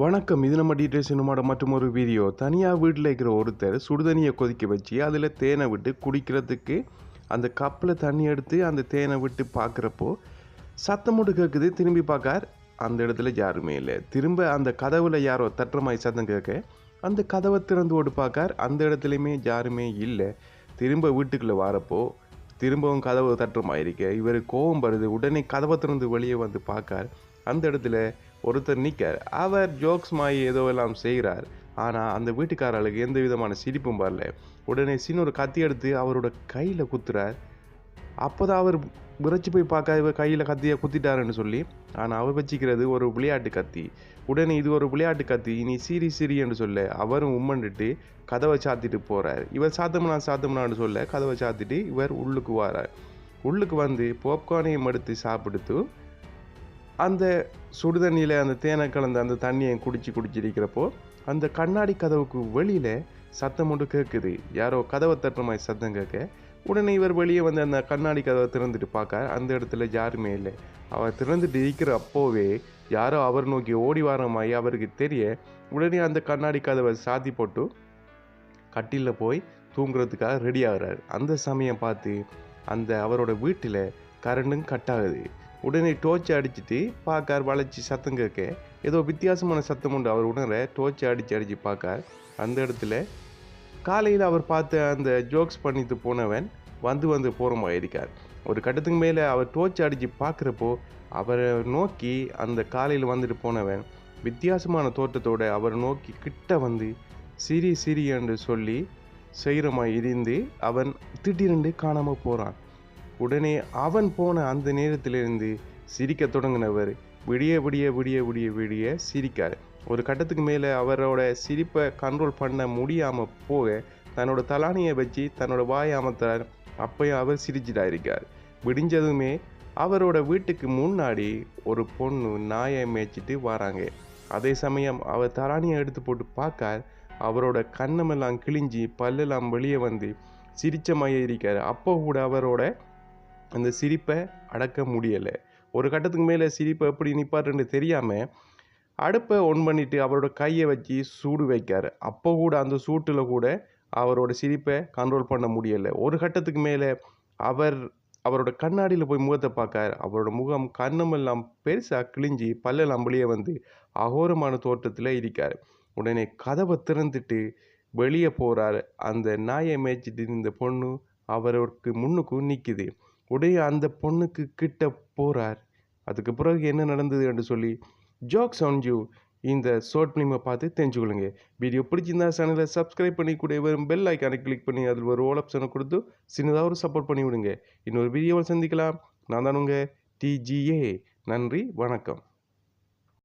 வணக்கம். இது நம்ம டீட்டெயில்ஸ் சினிமாவோட மற்றொரு வீடியோ. தனியாக வீட்டில் இருக்கிற ஒருத்தர் சுடுதண்ணியை கொதிக்க வச்சு அதில் தேனை விட்டு குடிக்கிறதுக்கு அந்த கப்பில் தண்ணி எடுத்து அந்த தேனை விட்டு பார்க்குறப்போ சத்தம் மட்டும் கேட்குது. திரும்பி பார்க்கார், அந்த இடத்துல யாருமே இல்லை. திரும்ப அந்த கதவுல யாரோ தட்டுற மாதிரி சத்தம் கேட்க அந்த கதவை திறந்து ஓட்டு பார்க்கார், அந்த இடத்துலையுமே யாருமே இல்லை. திரும்ப வீட்டுக்குள்ளே வரப்போ திரும்பவும் கதவை தட்டுற மாதிரி இருக்க இவருக்கு கோபம் வருது. உடனே கதவை திறந்து வெளியே வந்து பார்க்கார், அந்த இடத்துல ஒருத்தர் நிற்கார். அவர் ஜோக்ஸ் மாதிரி ஏதோ எல்லாம் செய்கிறார். ஆனால் அந்த வீட்டுக்காரர்களுக்கு எந்த விதமான சிரிப்பும் வரல. உடனே சின்ன ஒரு கத்தி எடுத்து அவரோட கையில் குத்துறார். அப்போ தான் அவர் விரைச்சி போய் பார்க்க இவர் கையில் கத்தியை குத்திட்டாருன்னு சொல்லி. ஆனால் அவர் வச்சுக்கிறது ஒரு விளையாட்டு கத்தி. உடனே இது ஒரு விளையாட்டு கத்தி, இனி சிரி என்று சொல்ல அவரும் உம்மண்டுட்டு கதவை சாத்திட்டு போகிறார். இவர் சாத்தம்னான்னு சொல்ல கதவை சாத்திட்டு இவர் உள்ளுக்கு வரார். உள்ளுக்கு வந்து பாப்கார்னையும் எடுத்து சாப்பிடுத்து அந்த சுடுதண்ணியில் அந்த தேனை கலந்த அந்த தண்ணியை குடிச்சிருக்கிறப்போ அந்த கண்ணாடி கதவுக்கு வெளியில் சத்தம் ஒன்று கேட்குது. யாரோ கதவை தட்டுற மாதிரி சத்தம் கேட்க உடனே இவர் வெளியே வந்து அந்த கண்ணாடி கதவை திறந்துட்டு பார்க்க அந்த இடத்துல யாருமே இல்லை. அவர் திறந்துட்டு இருக்கிற அப்போவே யாரோ அவர் நோக்கி ஓடி வர மாதிரி அவருக்கு தெரிய உடனே அந்த கண்ணாடி கதவை சாத்தி போட்டு கட்டிலில் போய் தூங்குறதுக்காக ரெடி ஆகிறார். அந்த சமயம் பார்த்து அந்த அவரோட வீட்டில் கரண்டும் கட் ஆகுது. உடனே டோர்ச்சை அடிச்சுட்டு பார்க்கார். வளைச்சி சத்தம் கேட்க ஏதோ வித்தியாசமான சத்தம் உண்டு. அவர் உடனே டோர்ச்சை அடித்து பார்க்கார். அந்த இடத்துல காலையில் அவர் பார்த்த அந்த ஜோக்ஸ் பண்ணிட்டு போனவன் வந்து போகிறமாக இருக்கார். ஒரு கட்டத்துக்கு மேலே அவர் டோர்ச்சை அடித்து பார்க்குறப்போ அவரை நோக்கி அந்த காலையில் வந்துட்டு போனவன் வித்தியாசமான தோட்டத்தோடு அவரை நோக்கி கிட்ட வந்து சிரி என்று சொல்லி செய்கிறமாக இருந்து அவன் திடீரென்று காணாமல் போகிறான். உடனே அவன் போன அந்த நேரத்திலிருந்து சிரிக்க தொடங்கினவர் விடிய சிரிக்கார். ஒரு கட்டத்துக்கு மேலே அவரோட சிரிப்பை கண்ட்ரோல் பண்ண முடியாமல் போக தன்னோட தலானியை வச்சு தன்னோட வாயை அமர்த்தார். அப்பையும் அவர் சிரிச்சிட்டா இருக்கார். விடிஞ்சதுமே அவரோட வீட்டுக்கு முன்னாடி ஒரு பொண்ணு நாயை மேய்ச்சிட்டு வராங்க. அதே சமயம் அவர் தலானியை எடுத்து போட்டு பார்க்கார். அவரோட கண்ணமெல்லாம் கிழிஞ்சி பல்லெல்லாம் வெளியே வந்து சிரிச்ச மைய இருக்கார். அப்போ கூட அவரோட அந்த சிரிப்பை அடக்க முடியலை. ஒரு கட்டத்துக்கு மேலே சிரிப்பை எப்படி நிற்பாருன்னு தெரியாமல் அடுப்பை ஒன் பண்ணிவிட்டு அவரோட கையை வச்சு சூடு வைக்கார். அப்போ கூட அந்த சூட்டில் கூட அவரோட சிரிப்பை கண்ட்ரோல் பண்ண முடியலை. ஒரு கட்டத்துக்கு மேலே அவரோட கண்ணாடியில் போய் முகத்தை பார்க்கார். அவரோட முகம் கண்ணமெல்லாம் பெருசாக கிழிஞ்சி பல்லெல்லாம் வெளியே வந்து அகோரமான தோட்டத்தில் இருக்கார். உடனே கதவை திறந்துட்டு வெளியே போகிறார். அந்த நாயை மேய்ச்சிட்டு இருந்த பொண்ணு அவருக்கு முன்னுக்கு நிற்குது. உடைய அந்த பொண்ணுக்கு கிட்ட போகிறார். அதுக்கு பிறகு என்ன நடந்தது என்று சொல்லி ஜோக்ஸ் ஆன் யூ இந்த ஷார்ட் ஃபிலிமை பார்த்து தெரிஞ்சுக்கொள்ளுங்க. வீடியோ பிடிச்சிருந்தா சேனலை சப்ஸ்கிரைப் பண்ணி கூட வரும் பெல் ஐக்கானை கிளிக் பண்ணி அதில் ஒரு ஓல் ஆப்ஷனை கொடுத்து சின்னதாக ஒரு சப்போர்ட் பண்ணி விடுங்க. இன்னொரு வீடியோவை சந்திக்கலாம். நான் தான் உங்கள் TGA. நன்றி, வணக்கம்.